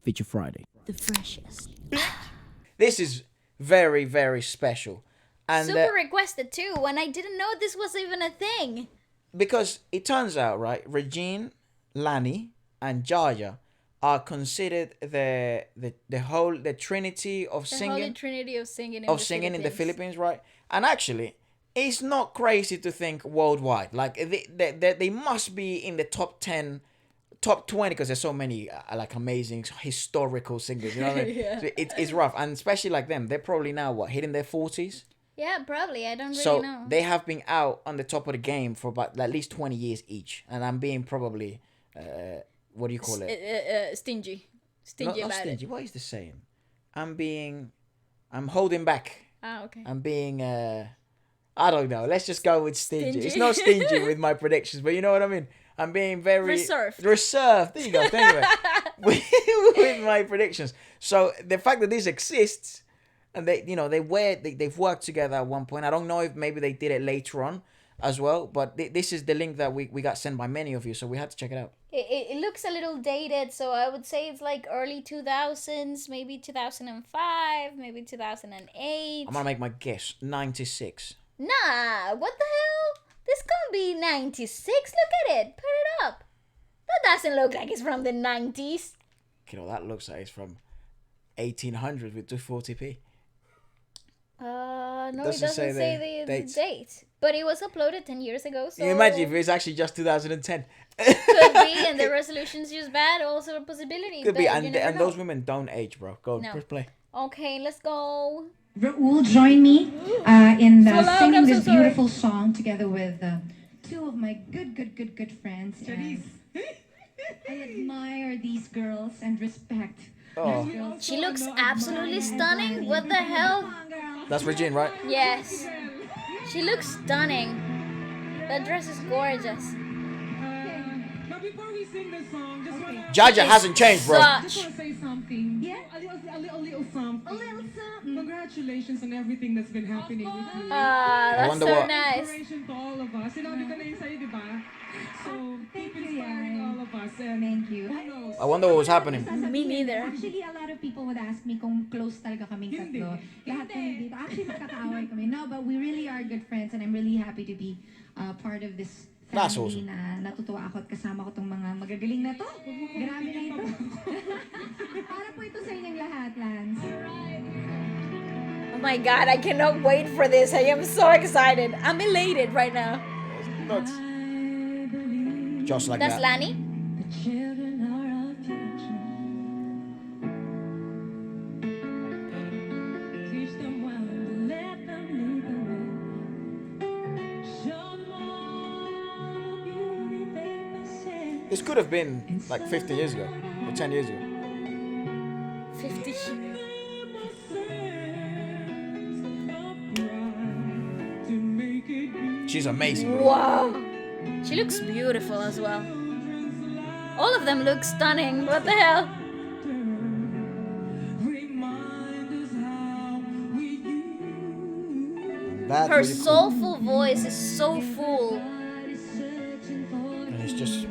Feature Friday. The freshest. This is very, very special. And Super requested too, and I didn't know this was even a thing. because it turns out, right, Regine, Lani, and Jaya are considered the trinity of The singing. holy trinity of singing In the Philippines, right? And actually, it's not crazy to think worldwide. Like they must be in the top 10, top 20, because there's so many like amazing historical singers. You know what I mean? Yeah. So it's rough, and especially like them, they're probably now hitting their 40s. Yeah, probably. I don't really So know. they have been out on the top of the game for about at least 20 years each, and I'm being probably what do you call it? Stingy. Not Stingy about stingy. it. What is the saying? I'm holding back. Ah, okay. I'm being I don't know. Let's just go with stingy. Stingy. It's not stingy with my predictions, but you know what I mean. I'm being very Reserved. Reserved. There you go. Anyway, with my predictions. So the fact that this exists, and they've worked together at one point. I don't know if maybe they did it later on as well, but this is the link that we got sent by many of you, so we had to check it out. It looks a little dated, so I would say it's like early 2000s, maybe 2005, maybe 2008. I'm gonna make my guess. 96. Nah, what the hell? This can't be 96. Look at it. Put it up. That doesn't look like it's from the 90s. That looks like it's from 1800 with 240p. No, it Doesn't doesn't say say the the dates. date. But it was uploaded 10 years ago, so... Can you imagine if it's actually just 2010? Could be, and the resolution's just bad. Also a possibility. Could be, but you and never know. those women don't age, bro. Go, No. press play. Okay, let's go. Raul, join me in So loud, singing I'm so this sorry. beautiful song together with two of my good friends. And I admire these girls and respect. Oh. these girls. She looks absolutely stunning. What the hell? Come on, girl. That's Regine, right? Yes. She looks stunning. That dress is gorgeous. But before we sing the song, just wanna Jaja hasn't changed, bro. just wanna say something. Yeah? A little something. A little something. Congratulations on everything that's been happening with you. That's wonder so what- nice. Inspiration to all of us. Sinabi ko na yun sa'yo, di ba? So, keep Thank you, inspiring Yan. all of us. And Thank you. who knows? I wonder what was happening. Me neither. Actually, a lot of people would ask me kung close talaga kaming Hindi. tatlo. Lahat kami dito. Actually, magkakaaway kami. No, but we really are good friends and I'm really happy to be part of this family. That's awesome. Na natutuwa ako at kasama ko tong mga magagaling na to. Grabe na ito. Para po ito sa inyong lahat, Lance. Oh my god, I cannot wait for this. I am so excited. I'm elated right now. Nuts. Just like That's that. Lani? The children are our future. Teach them well and let them lead the way. Show them all the beauty they possess. This could have been like 50 years ago or 10 years ago. 50. To make it be. She's amazing, bro. Wow. She looks beautiful as well. All of them look stunning. What the hell? Remind us how we used. That's Her really cool. soulful voice is so full. And it's just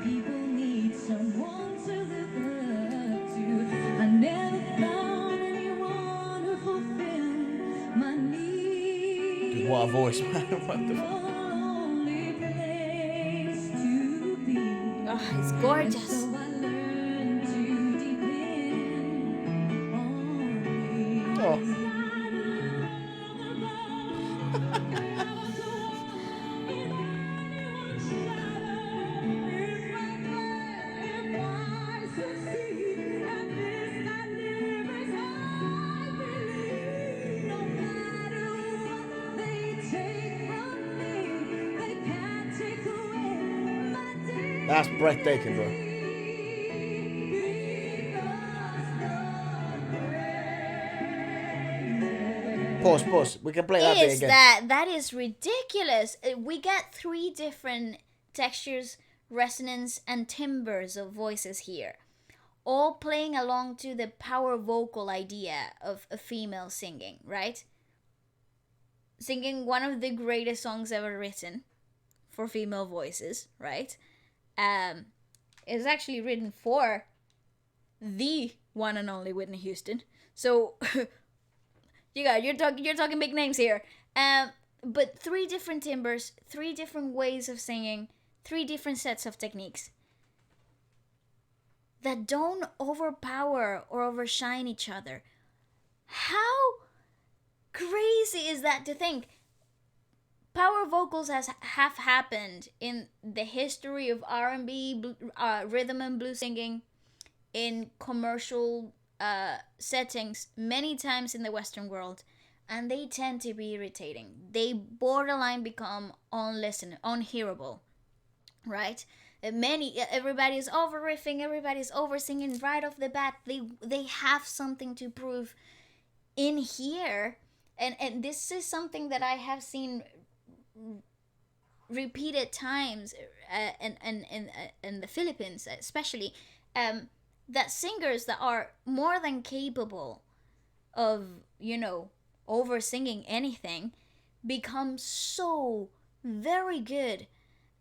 People need someone to look up to. I never found anyone who fulfilled my needs. dude, what a voice, man. What the fuck? Only place to be. Oh, it's gorgeous. So I learned to depend on you. Oh. That's breathtaking, bro. Pause. We can play that bit Is again. that is ridiculous. We get 3 different textures, resonance, and timbres of voices here, all playing along to the power vocal idea of a female singing, right? Singing one of the greatest songs ever written for female voices, right? It's actually written for the one and only Whitney Houston. So you're talking big names here. But three different timbres, three different ways of singing, three different sets of techniques that don't overpower or overshine each other. How crazy is that to think? Power vocals have happened in the history of R&B, rhythm and blues singing, in commercial settings many times in the Western world, and they tend to be irritating. They borderline become unhearable, right? Everybody's over riffing, everybody's over singing right off the bat. They have something to prove in here, and this is something that I have seen repeated times, in the Philippines especially, that singers that are more than capable of, over singing anything, become so very good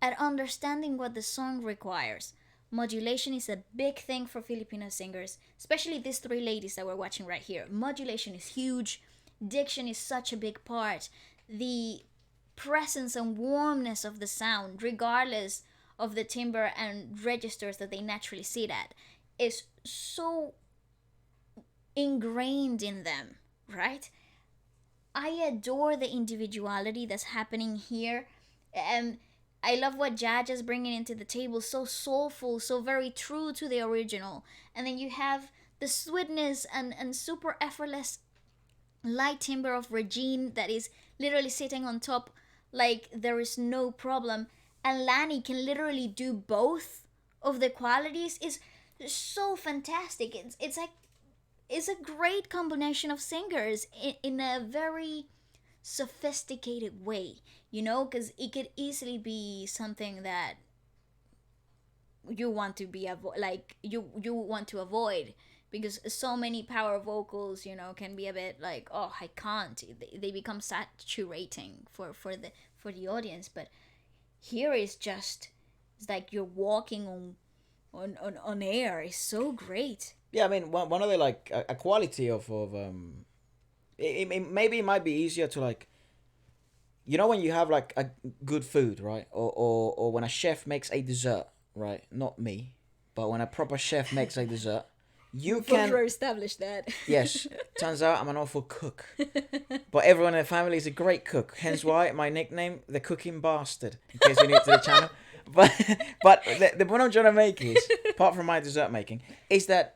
at understanding what the song requires. Modulation is a big thing for Filipino singers, especially these three ladies that we're watching right here. Modulation is huge. Diction is such a big part. The presence and warmness of the sound, regardless of the timbre and registers that they naturally sit at, is so ingrained in them, right? I adore the individuality that's happening here. I love what Jaja's bringing into the table. So soulful, so very true to the original. And then you have the sweetness and super effortless light timbre of Regine that is literally sitting on top like there is no problem. And Lani can literally do both of the qualities. Is so fantastic. It's a great combination of singers in a very sophisticated way, because it could easily be something that you want to be you want to avoid, because so many power vocals, can be a bit like, oh, I can't. They become saturating for the audience. But here is just, it's like you're walking on air. Is so great. Yeah, I mean, one of the a quality of maybe it might be easier to when you have a good food, right? Or when a chef makes a dessert, right? Not me, but when a proper chef makes a dessert, you can establish that. Yes, turns out I'm an awful cook, but everyone in the family is a great cook. Hence why my nickname, the Cooking Bastard, in case you're new to the channel. But the point I'm trying to make is, apart from my dessert making, is that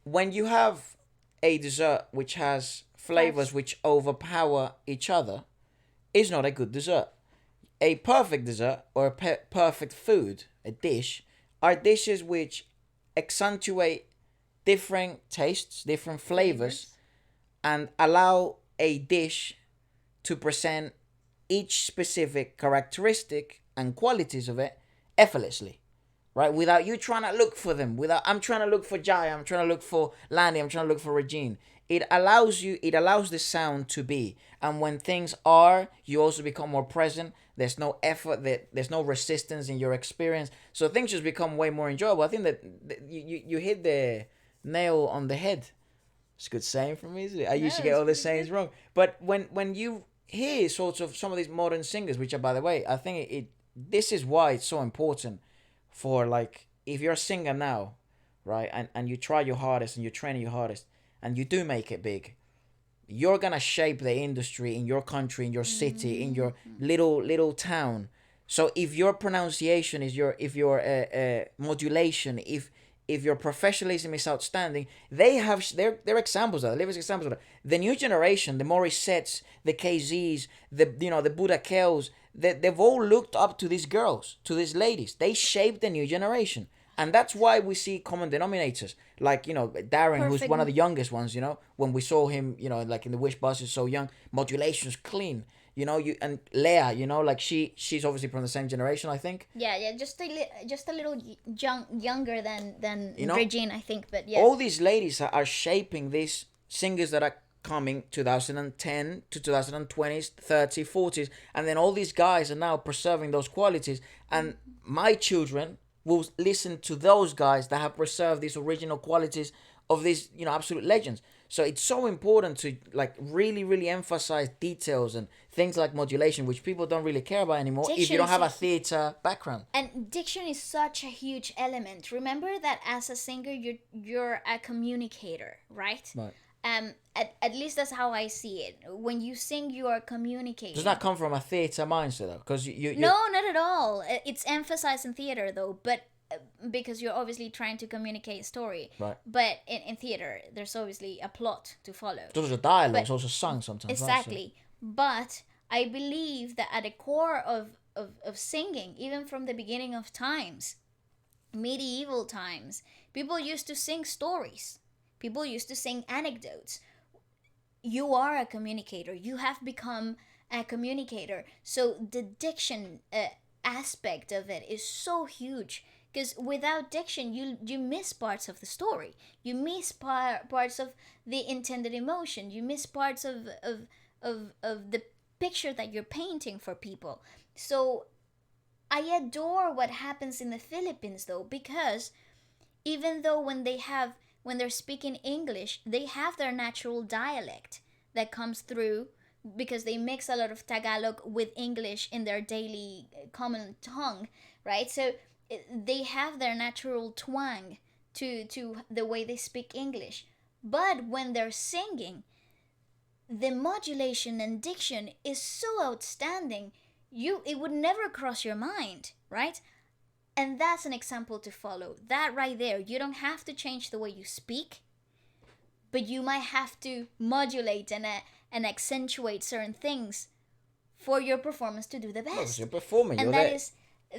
when you have a dessert which has flavors which overpower each other, is not a good dessert. A perfect dessert or a perfect food, a dish, are dishes which accentuate different tastes, different flavors, and allow a dish to present each specific characteristic and qualities of it effortlessly, right? Without you trying to look for them. I'm trying to look for Jaya, I'm trying to look for Lani, I'm trying to look for Regine. It allows the sound to be. And when things are, you also become more present. There's no effort, there's no resistance in your experience. So things just become way more enjoyable. I think that you hit the nail on the head. It's a good saying from me, isn't it? I used to get all the sayings wrong. But when you hear sort of some of these modern singers, which are, by the way, I think this is why it's so important for, if you're a singer now, right, and you try your hardest and you're training your hardest and you do make it big, you're gonna shape the industry in your country, in your city, in your little town. So if your pronunciation is if your modulation, if your professionalism is outstanding, they're examples of that, living examples of that. The new generation, the Morissettes, the KZs, the Buddha Kells, they've all looked up to these girls, to these ladies. They shaped the new generation. And that's why we see common denominators. Darren, who's one of the youngest ones, when we saw him, in the Wish Bus, is so young, modulation's clean. And Leah, she's obviously from the same generation, I think. Yeah, just a little younger than Regine, I think, but yeah. All these ladies are shaping these singers that are coming 2010 to 2020s, 30s, 40s, and then all these guys are now preserving those qualities. And my children will listen to those guys that have preserved these original qualities of these, absolute legends. So it's so important to like really, really emphasize details and things like modulation, which people don't really care about anymore if you don't have a theater background. And diction is such a huge element. Remember that as a singer, you're a communicator, right? Right. At least that's how I see it. When you sing, you are communicating. Does that come from a theater mindset though? Because you No, not at all. It's emphasized in theater though, but because you're obviously trying to communicate a story. Right. But in theater, there's obviously a plot to follow. There's also dialogue, But- it's also sung sometimes. Exactly. But I believe that at the core of singing, even from the beginning of times, medieval times, people used to sing stories. People used to sing anecdotes. You are a communicator. You have become a communicator. So the diction aspect of it is so huge. Because without diction, you miss parts of the story. You miss parts of the intended emotion. You miss parts of the picture that you're painting for people. So I adore what happens in the Philippines though, because even though when they're speaking English, they have their natural dialect that comes through because they mix a lot of Tagalog with English in their daily common tongue, right? So they have their natural twang to the way they speak English. But when they're singing, the modulation and diction is so outstanding, it would never cross your mind, right? And that's an example to follow. That right there, you don't have to change the way you speak, but you might have to modulate and accentuate certain things for your performance to do the best. Because you're performing, And you're there.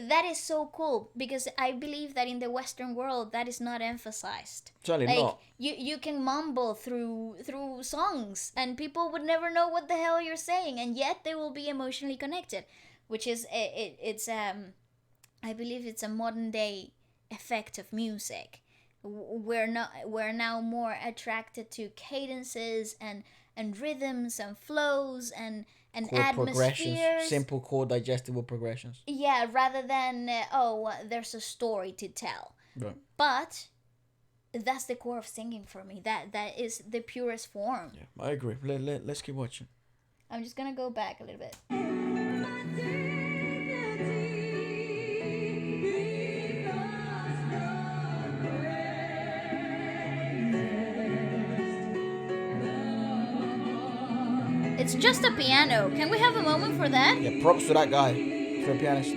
that is so cool, because I believe that in the Western world that is not emphasized. Certainly not. You can mumble through songs and people would never know what the hell you're saying, and yet they will be emotionally connected, which is it's I believe it's a modern day effect of music. We're now more attracted to cadences and rhythms and flows and Chord progressions, atmospheres. simple chord digestible progressions. Yeah, rather than there's a story to tell. Right. But that's the core of singing for me. That is the purest form. Yeah, I agree. Let's keep watching. I'm just gonna go back a little bit. It's just a piano. Can we have a moment for that? Yeah, props to that guy for a pianist.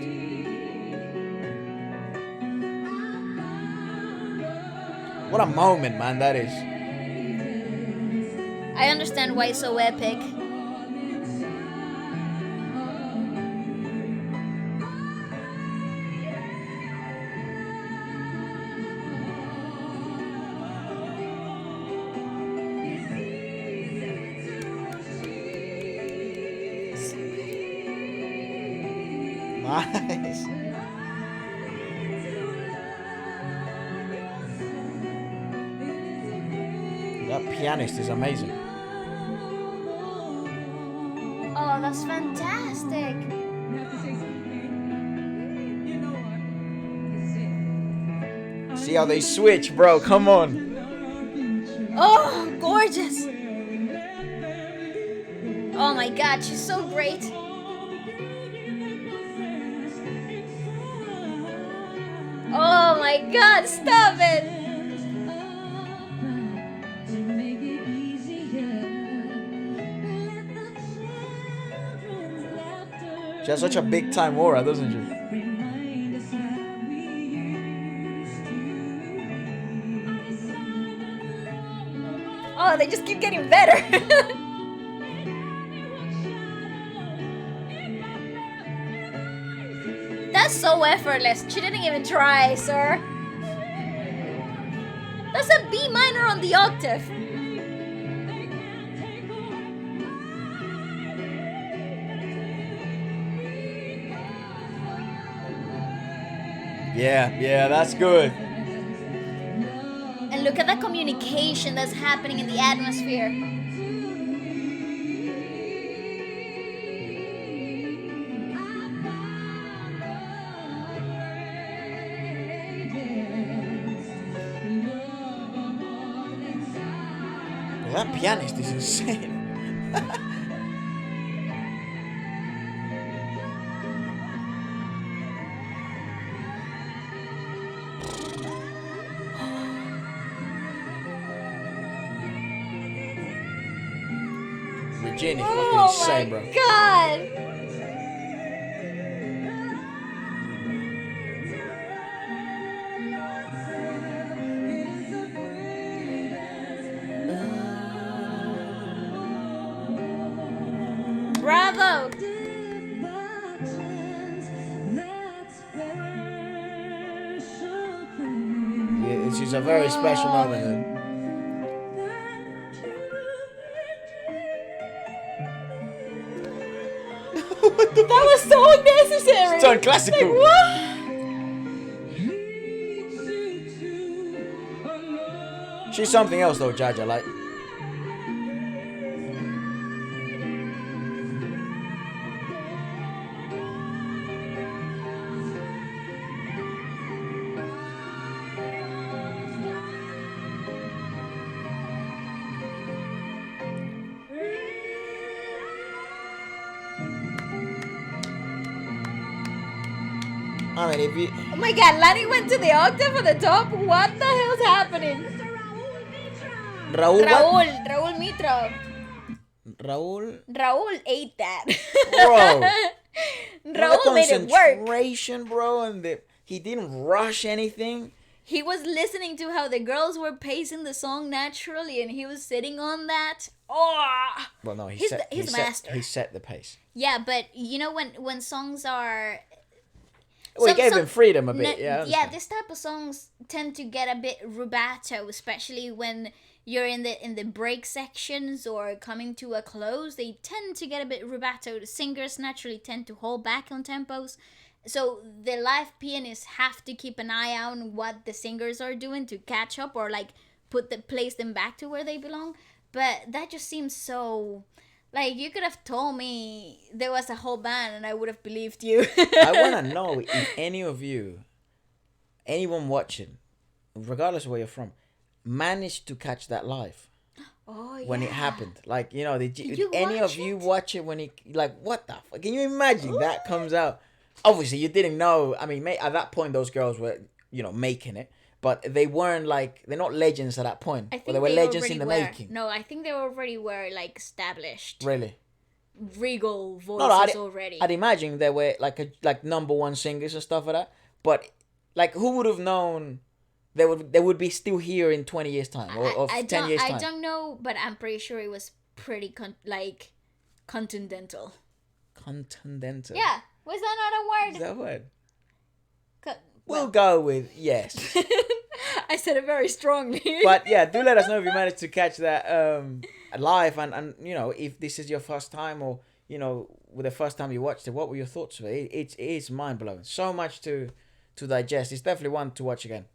What a moment, man, that is. I understand why it's so epic. Nice. That pianist is amazing. Oh, that's fantastic. You have to say something. You know what? This is it. See how they switch, bro. Come on. Oh, gorgeous. Oh my god, she's so great. Oh my god, stop it. To make it easier, let the children's laughter She has such a big time aura, doesn't she? remind us how we used to be. Oh, they just keep getting better. That's so effortless. She didn't even try, sir. That's a B minor on the octave. Yeah, that's good. And look at the communication that's happening in the atmosphere. That pianist is insane. Regine is fucking insane, bro. God. Bravo. Yeah, this is a very special moment. That was so unnecessary. It's unclassical. Like, what? She's something else though, Jaya. Like, I mean, if you Oh my God, Lani went to the octave at the top. What the hell's happening? Raúl, what? Raúl Mitra. Raúl ate that. Bro. Raúl made it work. Concentration, bro, and he didn't rush anything. He was listening to how the girls were pacing the song naturally, and he was sitting on that. Oh, Well, no, he's master. He set the pace. Yeah, but you know when songs are. Well, he gave him freedom a bit. Yeah, this type of songs tend to get a bit rubato, especially when you're in the break sections or coming to a close. They tend to get a bit rubato. The singers naturally tend to hold back on tempos. So the live pianists have to keep an eye on what the singers are doing to catch up or like place them back to where they belong. But that just seems so. Like, you could have told me there was a whole band and I would have believed you. I want to know if any of you, anyone watching, regardless of where you're from, managed to catch that live when it happened. Like, you know, did any of you watch it when it, like, what the fuck? Can you imagine that comes out? Obviously, you didn't know. I mean, at that point, those girls were, you know, making it. But they weren't like, they're not legends at that point. I think they were legends in the making. No, I think they already were like established. Really? Regal voices already. I'd imagine they were like number one singers and stuff like that. But like, who would have known they would be still here in 20 years time or 10 years time? I don't know, but I'm pretty sure it was pretty continental. Continental. Yeah, was that not a word? Is that a word? Co- We'll go with yes. I said it very strongly. But yeah, do let us know if you managed to catch that live and you know, if this is your first time or, you know, with the first time you watched it, what were your thoughts of it? It is mind blowing. So much to digest. It's definitely one to watch again.